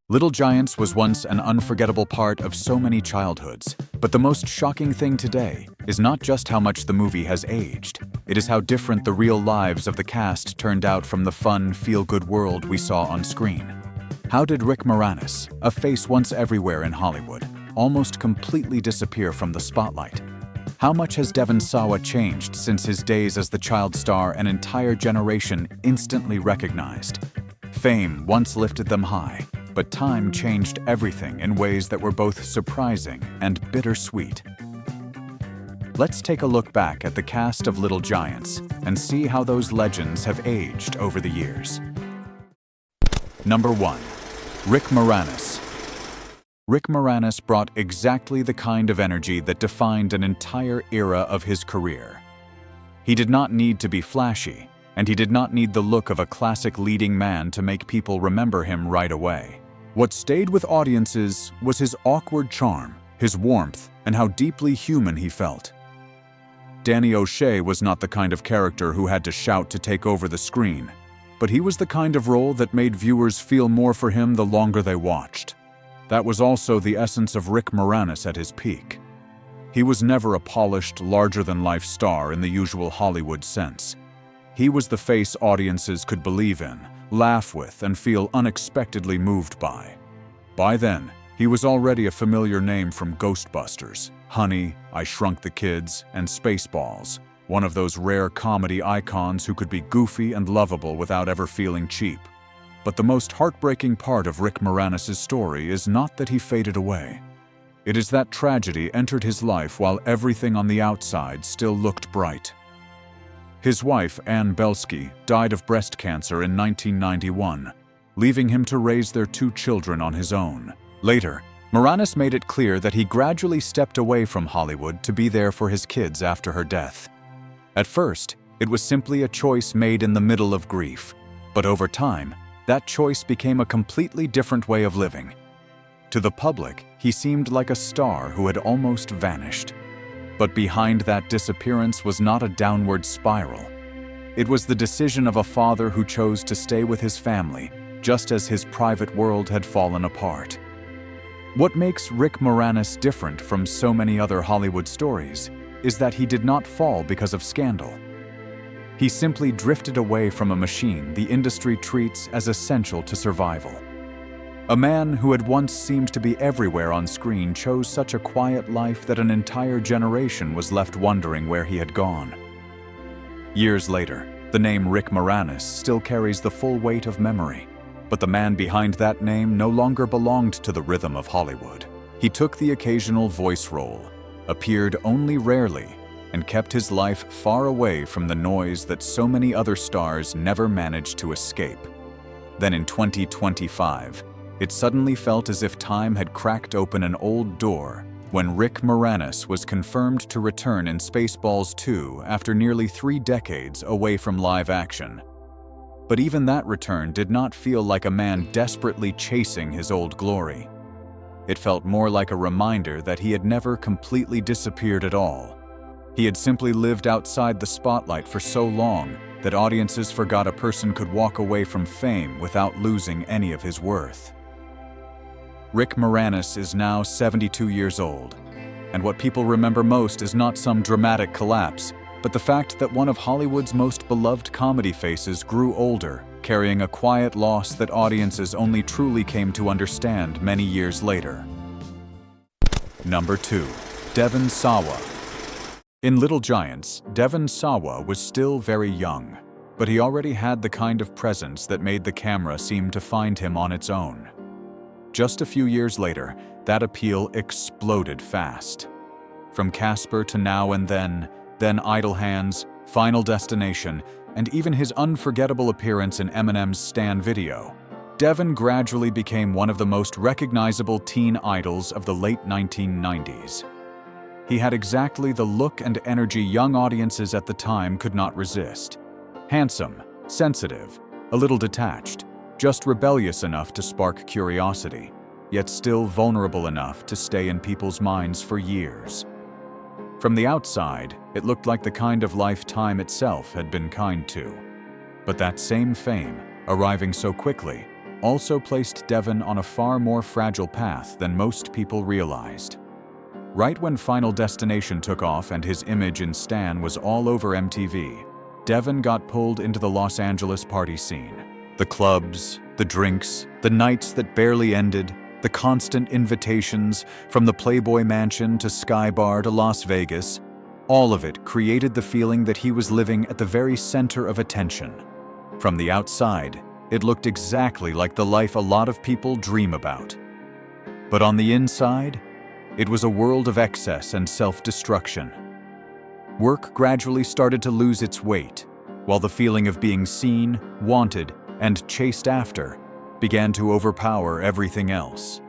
Little Giants was once an unforgettable part of so many childhoods, but the most shocking thing today is not just how much the movie has aged, it is how different the real lives of the cast turned out from the fun, feel-good world we saw on screen. How did Rick Moranis, a face once everywhere in Hollywood, almost completely disappear from the spotlight? How much has Devon Sawa changed since his days as the child star an entire generation instantly recognized? Fame once lifted them high, but time changed everything in ways that were both surprising and bittersweet. Let's take a look back at the cast of Little Giants and see how those legends have aged over the years. Number 1. Rick Moranis. Rick Moranis brought exactly the kind of energy that defined an entire era of his career. He did not need to be flashy, and he did not need the look of a classic leading man to make people remember him right away. What stayed with audiences was his awkward charm, his warmth, and how deeply human he felt. Danny O'Shea was not the kind of character who had to shout to take over the screen, but he was the kind of role that made viewers feel more for him the longer they watched. That was also the essence of Rick Moranis at his peak. He was never a polished, larger-than-life star in the usual Hollywood sense. He was the face audiences could believe in, laugh with, and feel unexpectedly moved by. By then, he was already a familiar name from Ghostbusters, Honey, I Shrunk the Kids, and Spaceballs, one of those rare comedy icons who could be goofy and lovable without ever feeling cheap. But the most heartbreaking part of Rick Moranis' story is not that he faded away. It is that tragedy entered his life while everything on the outside still looked bright. His wife, Ann Belsky, died of breast cancer in 1991, leaving him to raise their 2 children on his own. Later, Moranis made it clear that he gradually stepped away from Hollywood to be there for his kids after her death. At first, it was simply a choice made in the middle of grief, but over time, that choice became a completely different way of living. To the public, he seemed like a star who had almost vanished. But behind that disappearance was not a downward spiral. It was the decision of a father who chose to stay with his family, just as his private world had fallen apart. What makes Rick Moranis different from so many other Hollywood stories is that he did not fall because of scandal. He simply drifted away from a machine the industry treats as essential to survival. A man who had once seemed to be everywhere on screen chose such a quiet life that an entire generation was left wondering where he had gone. Years later, the name Rick Moranis still carries the full weight of memory, but the man behind that name no longer belonged to the rhythm of Hollywood. He took the occasional voice role, appeared only rarely, and kept his life far away from the noise that so many other stars never managed to escape. Then in 2025, it suddenly felt as if time had cracked open an old door when Rick Moranis was confirmed to return in Spaceballs 2 after nearly 3 decades away from live action. But even that return did not feel like a man desperately chasing his old glory. It felt more like a reminder that he had never completely disappeared at all. He had simply lived outside the spotlight for so long that audiences forgot a person could walk away from fame without losing any of his worth. Rick Moranis is now 72 years old, and what people remember most is not some dramatic collapse, but the fact that one of Hollywood's most beloved comedy faces grew older, carrying a quiet loss that audiences only truly came to understand many years later. Number 2. Devon Sawa. In Little Giants, Devon Sawa was still very young, but he already had the kind of presence that made the camera seem to find him on its own. Just a few years later, that appeal exploded fast. From Casper to Now and Then Idle Hands, Final Destination, and even his unforgettable appearance in Eminem's Stan video, Devon gradually became one of the most recognizable teen idols of the late 1990s. He had exactly the look and energy young audiences at the time could not resist. Handsome, sensitive, a little detached, just rebellious enough to spark curiosity, yet still vulnerable enough to stay in people's minds for years. From the outside, it looked like the kind of life time itself had been kind to. But that same fame, arriving so quickly, also placed Devon on a far more fragile path than most people realized. Right when Final Destination took off and his image in Stan was all over MTV, Devon got pulled into the Los Angeles party scene. The clubs, the drinks, the nights that barely ended, the constant invitations, from the Playboy Mansion to Sky Bar to Las Vegas, all of it created the feeling that he was living at the very center of attention. From the outside, it looked exactly like the life a lot of people dream about. But on the inside, it was a world of excess and self-destruction. Work gradually started to lose its weight, while the feeling of being seen, wanted, and chased after began to overpower everything else.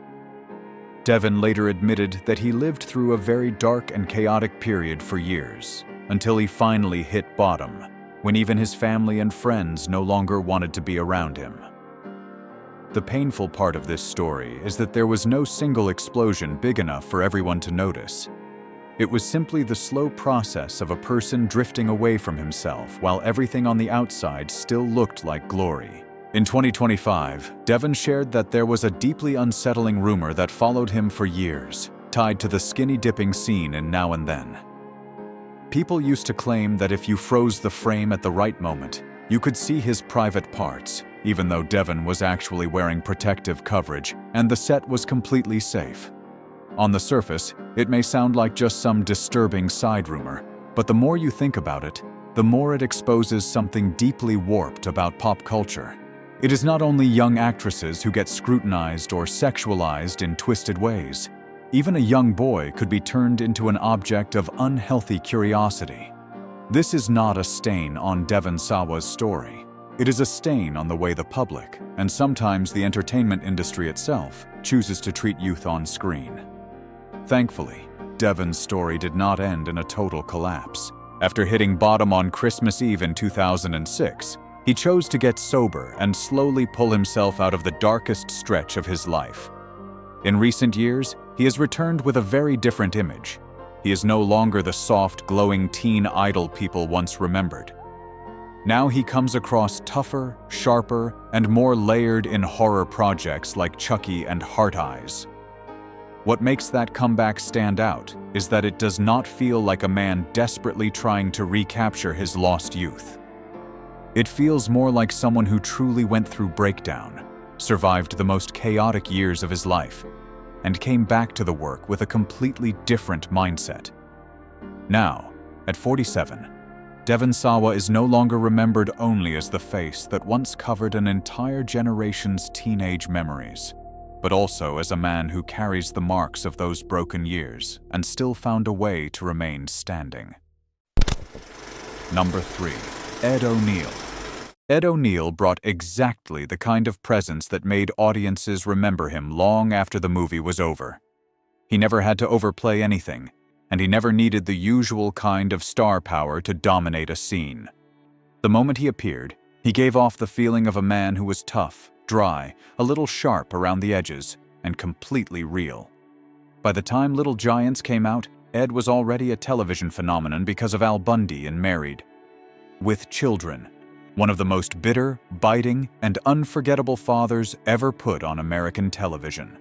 Devon later admitted that he lived through a very dark and chaotic period for years, until he finally hit bottom, when even his family and friends no longer wanted to be around him. The painful part of this story is that there was no single explosion big enough for everyone to notice. It was simply the slow process of a person drifting away from himself while everything on the outside still looked like glory. In 2025, Devon shared that there was a deeply unsettling rumor that followed him for years, tied to the skinny dipping scene in Now and Then. People used to claim that if you froze the frame at the right moment, you could see his private parts, even though Devon was actually wearing protective coverage and the set was completely safe. On the surface, it may sound like just some disturbing side rumor, but the more you think about it, the more it exposes something deeply warped about pop culture. It is not only young actresses who get scrutinized or sexualized in twisted ways. Even a young boy could be turned into an object of unhealthy curiosity. This is not a stain on Devon Sawa's story. It is a stain on the way the public, and sometimes the entertainment industry itself, chooses to treat youth on screen. Thankfully, Devon's story did not end in a total collapse. After hitting bottom on Christmas Eve in 2006, he chose to get sober and slowly pull himself out of the darkest stretch of his life. In recent years, he has returned with a very different image. He is no longer the soft, glowing teen idol people once remembered. Now he comes across tougher, sharper, and more layered in horror projects like Chucky and Heart Eyes. What makes that comeback stand out is that it does not feel like a man desperately trying to recapture his lost youth. It feels more like someone who truly went through breakdown, survived the most chaotic years of his life, and came back to the work with a completely different mindset. Now, at 47, Devon Sawa is no longer remembered only as the face that once covered an entire generation's teenage memories, but also as a man who carries the marks of those broken years and still found a way to remain standing. Number 3. Ed O'Neill. Ed O'Neill brought exactly the kind of presence that made audiences remember him long after the movie was over. He never had to overplay anything, and he never needed the usual kind of star power to dominate a scene. The moment he appeared, he gave off the feeling of a man who was tough, dry, a little sharp around the edges, and completely real. By the time Little Giants came out, Ed was already a television phenomenon because of Al Bundy in Married. With Children, one of the most bitter, biting, and unforgettable fathers ever put on American television.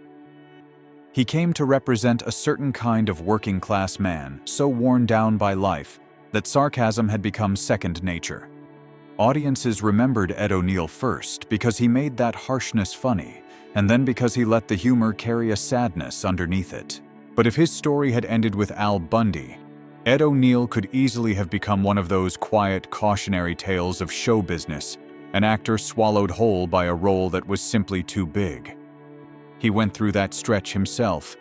He came to represent a certain kind of working-class man so worn down by life that sarcasm had become second nature. Audiences remembered Ed O'Neill first because he made that harshness funny, and then because he let the humor carry a sadness underneath it. But if his story had ended with Al Bundy, Ed O'Neill could easily have become one of those quiet, cautionary tales of show business, an actor swallowed whole by a role that was simply too big. He went through that stretch himself.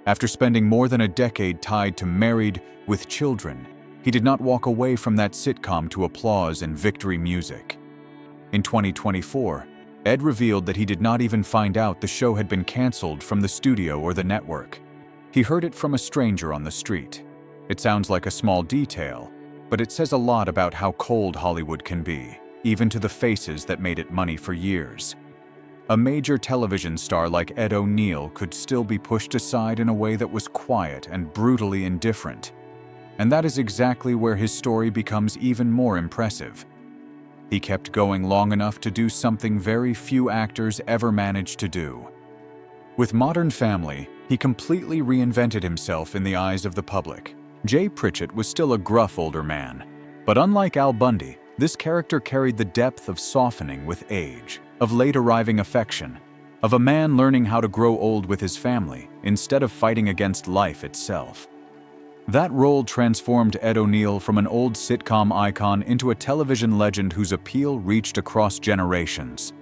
After spending more than a decade tied to Married with Children, he did not walk away from that sitcom to applause and victory music. In 2024, Ed revealed that he did not even find out the show had been canceled from the studio or the network. He heard it from a stranger on the street. It sounds like a small detail, but it says a lot about how cold Hollywood can be, even to the faces that made it money for years. A major television star like Ed O'Neill could still be pushed aside in a way that was quiet and brutally indifferent. And that is exactly where his story becomes even more impressive. He kept going long enough to do something very few actors ever managed to do. With Modern Family, he completely reinvented himself in the eyes of the public. Jay Pritchett was still a gruff older man, but unlike Al Bundy, this character carried the depth of softening with age, of late-arriving affection, of a man learning how to grow old with his family instead of fighting against life itself. That role transformed Ed O'Neill from an old sitcom icon into a television legend whose appeal reached across generations.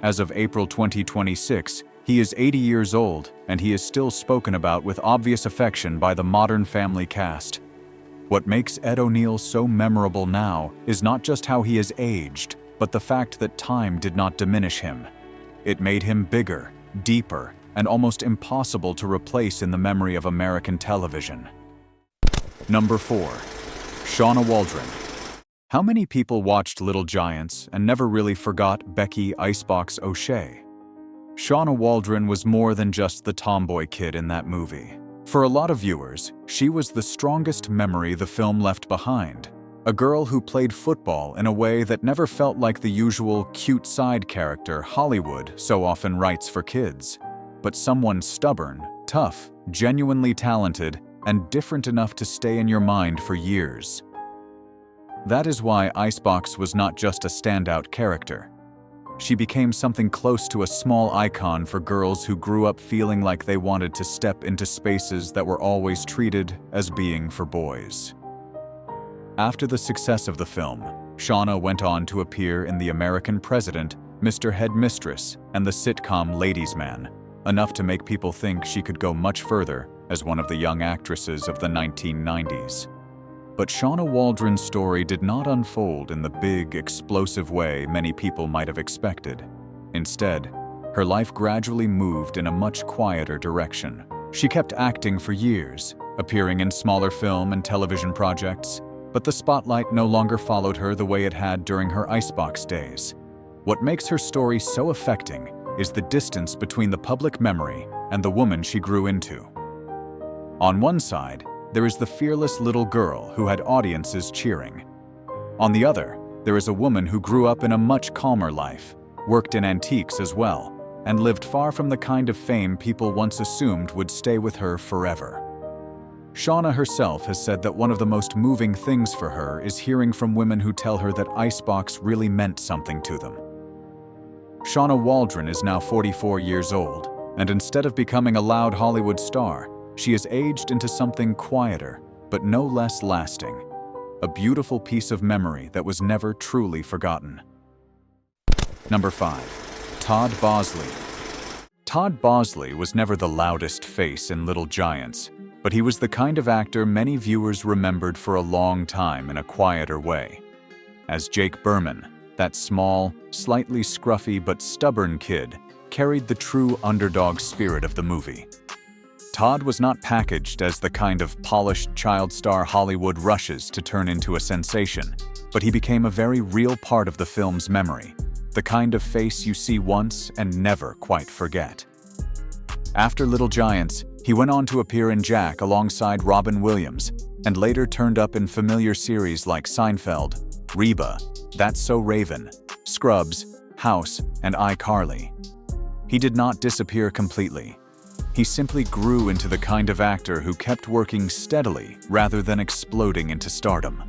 As of April 2026, he is 80 years old, and he is still spoken about with obvious affection by the Modern Family cast. What makes Ed O'Neill so memorable now is not just how he has aged, but the fact that time did not diminish him. It made him bigger, deeper, and almost impossible to replace in the memory of American television. Number 4. Shauna Waldron. How many people watched Little Giants and never really forgot Becky Icebox O'Shea? Shauna Waldron was more than just the tomboy kid in that movie. For a lot of viewers, she was the strongest memory the film left behind. A girl who played football in a way that never felt like the usual cute side character Hollywood so often writes for kids, but someone stubborn, tough, genuinely talented, and different enough to stay in your mind for years. That is why Icebox was not just a standout character. She became something close to a small icon for girls who grew up feeling like they wanted to step into spaces that were always treated as being for boys. After the success of the film, Shauna went on to appear in The American President, Mr. Headmistress, and the sitcom Ladies' Man, enough to make people think she could go much further as one of the young actresses of the 1990s. But Shauna Waldron's story did not unfold in the big, explosive way many people might have expected. Instead, her life gradually moved in a much quieter direction. She kept acting for years, appearing in smaller film and television projects, but the spotlight no longer followed her the way it had during her Icebox days. What makes her story so affecting is the distance between the public memory and the woman she grew into. On one side, there is the fearless little girl who had audiences cheering. On the other, there is a woman who grew up in a much calmer life, worked in antiques as well, and lived far from the kind of fame people once assumed would stay with her forever. Shauna herself has said that one of the most moving things for her is hearing from women who tell her that Icebox really meant something to them. Shauna Waldron is now 44 years old, and instead of becoming a loud Hollywood star, she has aged into something quieter, but no less lasting. A beautiful piece of memory that was never truly forgotten. Number 5. Todd Bosley. Todd Bosley was never the loudest face in Little Giants, but he was the kind of actor many viewers remembered for a long time in a quieter way. As Jake Berman, that small, slightly scruffy but stubborn kid carried the true underdog spirit of the movie. Todd was not packaged as the kind of polished child star Hollywood rushes to turn into a sensation, but he became a very real part of the film's memory, the kind of face you see once and never quite forget. After Little Giants, he went on to appear in Jack alongside Robin Williams, and later turned up in familiar series like Seinfeld, Reba, That's So Raven, Scrubs, House, and iCarly. He did not disappear completely. He simply grew into the kind of actor who kept working steadily rather than exploding into stardom.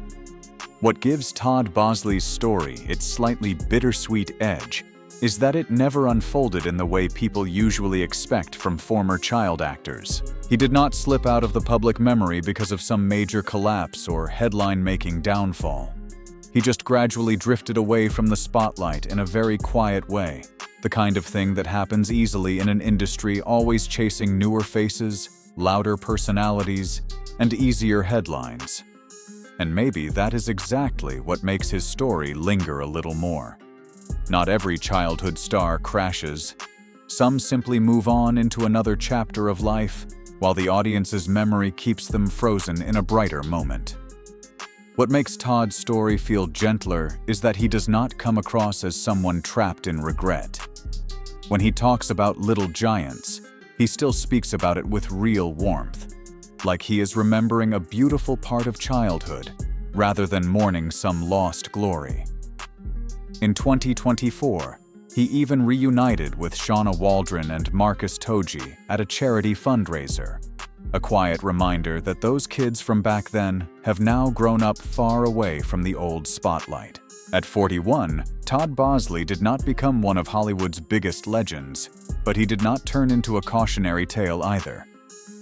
What gives Todd Bosley's story its slightly bittersweet edge is that it never unfolded in the way people usually expect from former child actors. He did not slip out of the public memory because of some major collapse or headline-making downfall. He just gradually drifted away from the spotlight in a very quiet way, the kind of thing that happens easily in an industry always chasing newer faces, louder personalities, and easier headlines. And maybe that is exactly what makes his story linger a little more. Not every childhood star crashes. Some simply move on into another chapter of life, while the audience's memory keeps them frozen in a brighter moment. What makes Todd's story feel gentler is that he does not come across as someone trapped in regret. When he talks about Little Giants, he still speaks about it with real warmth, like he is remembering a beautiful part of childhood, rather than mourning some lost glory. In 2024, he even reunited with Shauna Waldron and Marcus Toji at a charity fundraiser. A quiet reminder that those kids from back then have now grown up far away from the old spotlight. At 41, Todd Bosley did not become one of Hollywood's biggest legends, but he did not turn into a cautionary tale either.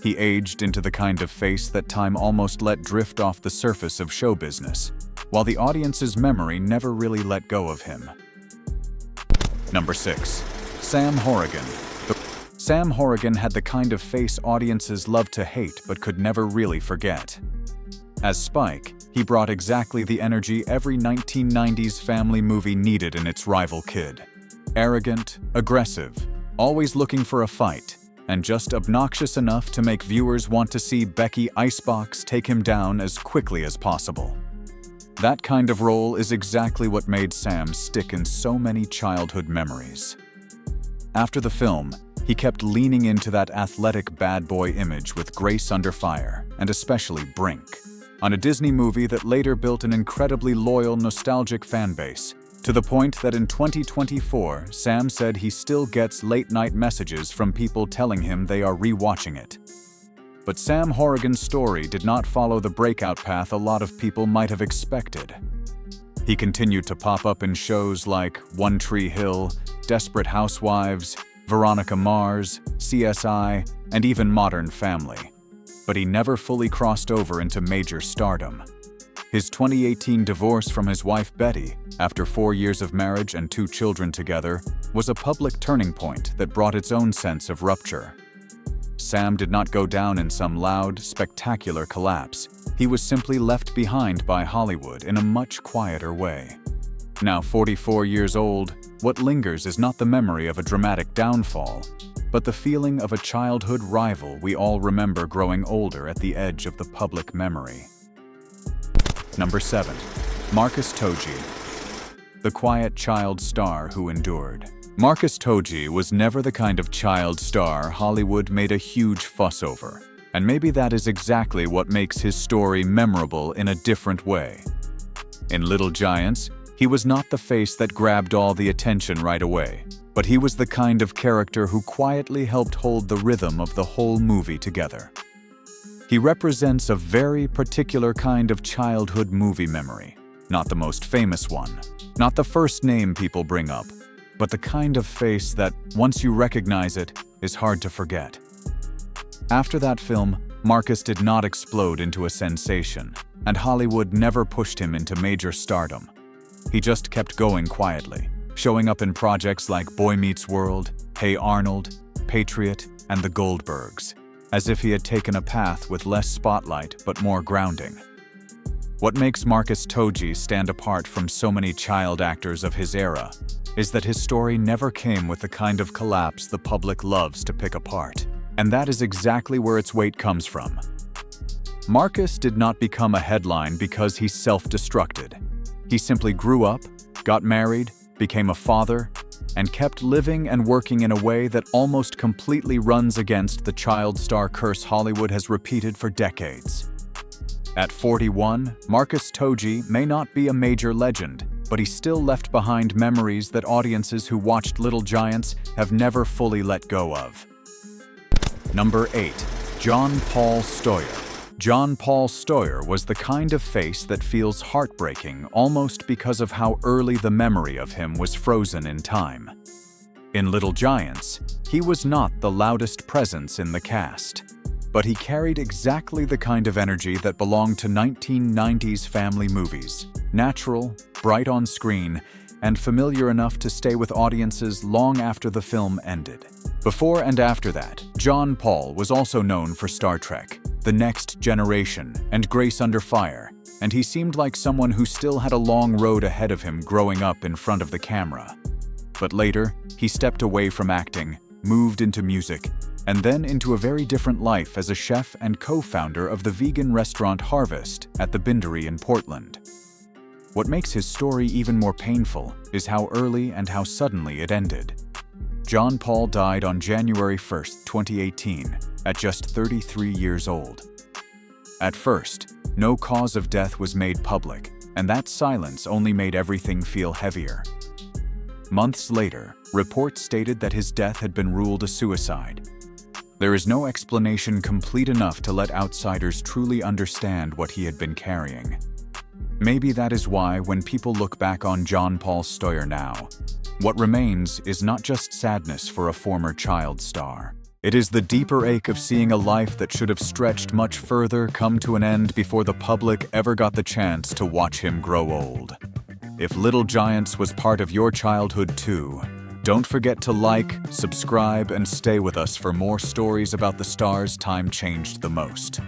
He aged into the kind of face that time almost let drift off the surface of show business, while the audience's memory never really let go of him. Number 6. Sam Horrigan. Sam Horrigan had the kind of face audiences loved to hate but could never really forget. As Spike, he brought exactly the energy every 1990s family movie needed in its rival kid. Arrogant, aggressive, always looking for a fight, and just obnoxious enough to make viewers want to see Becky Icebox take him down as quickly as possible. That kind of role is exactly what made Sam stick in so many childhood memories. After the film, he kept leaning into that athletic bad boy image with Grace Under Fire, and especially Brink, on a Disney movie that later built an incredibly loyal, nostalgic fanbase, to the point that in 2024, Sam said he still gets late-night messages from people telling him they are rewatching it. But Sam Horrigan's story did not follow the breakout path a lot of people might have expected. He continued to pop up in shows like One Tree Hill, Desperate Housewives, Veronica Mars, CSI, and even Modern Family. But he never fully crossed over into major stardom. His 2018 divorce from his wife Betty, after 4 years of marriage and 2 children together, was a public turning point that brought its own sense of rupture. Sam did not go down in some loud, spectacular collapse. He was simply left behind by Hollywood in a much quieter way. Now 44 years old, what lingers is not the memory of a dramatic downfall, but the feeling of a childhood rival we all remember growing older at the edge of the public memory. Number 7. Marcus Toji. The quiet child star who endured. Marcus Toji was never the kind of child star Hollywood made a huge fuss over, and maybe that is exactly what makes his story memorable in a different way. In Little Giants, he was not the face that grabbed all the attention right away, but he was the kind of character who quietly helped hold the rhythm of the whole movie together. He represents a very particular kind of childhood movie memory, not the most famous one, not the first name people bring up, but the kind of face that, once you recognize it, is hard to forget. After that film, Marcus did not explode into a sensation, and Hollywood never pushed him into major stardom. He just kept going quietly, showing up in projects like Boy Meets World, Hey Arnold, Patriot, and The Goldbergs, as if he had taken a path with less spotlight but more grounding. What makes Marcus Toji stand apart from so many child actors of his era is that his story never came with the kind of collapse the public loves to pick apart. And that is exactly where its weight comes from. Marcus did not become a headline because he self-destructed. He simply grew up, got married, became a father, and kept living and working in a way that almost completely runs against the child star curse Hollywood has repeated for decades. At 41, Marcus Toji may not be a major legend, but he still left behind memories that audiences who watched Little Giants have never fully let go of. Number 8. John Paul Stoyer. John Paul Stoyer was the kind of face that feels heartbreaking almost because of how early the memory of him was frozen in time. In Little Giants, he was not the loudest presence in the cast, but he carried exactly the kind of energy that belonged to 1990s family movies, natural, bright on screen, and familiar enough to stay with audiences long after the film ended. Before and after that, John Paul was also known for Star Trek, The Next Generation, and Grace Under Fire, and he seemed like someone who still had a long road ahead of him growing up in front of the camera. But later, he stepped away from acting, moved into music, and then into a very different life as a chef and co-founder of the vegan restaurant Harvest at the Bindery in Portland. What makes his story even more painful is how early and how suddenly it ended. John Paul died on January 1, 2018, at just 33 years old. At first, no cause of death was made public, and that silence only made everything feel heavier. Months later, reports stated that his death had been ruled a suicide. There is no explanation complete enough to let outsiders truly understand what he had been carrying. Maybe that is why, when people look back on John Paul Stoyer now, what remains is not just sadness for a former child star. It is the deeper ache of seeing a life that should have stretched much further come to an end before the public ever got the chance to watch him grow old. If Little Giants was part of your childhood too, don't forget to like, subscribe, and stay with us for more stories about the stars time changed the most.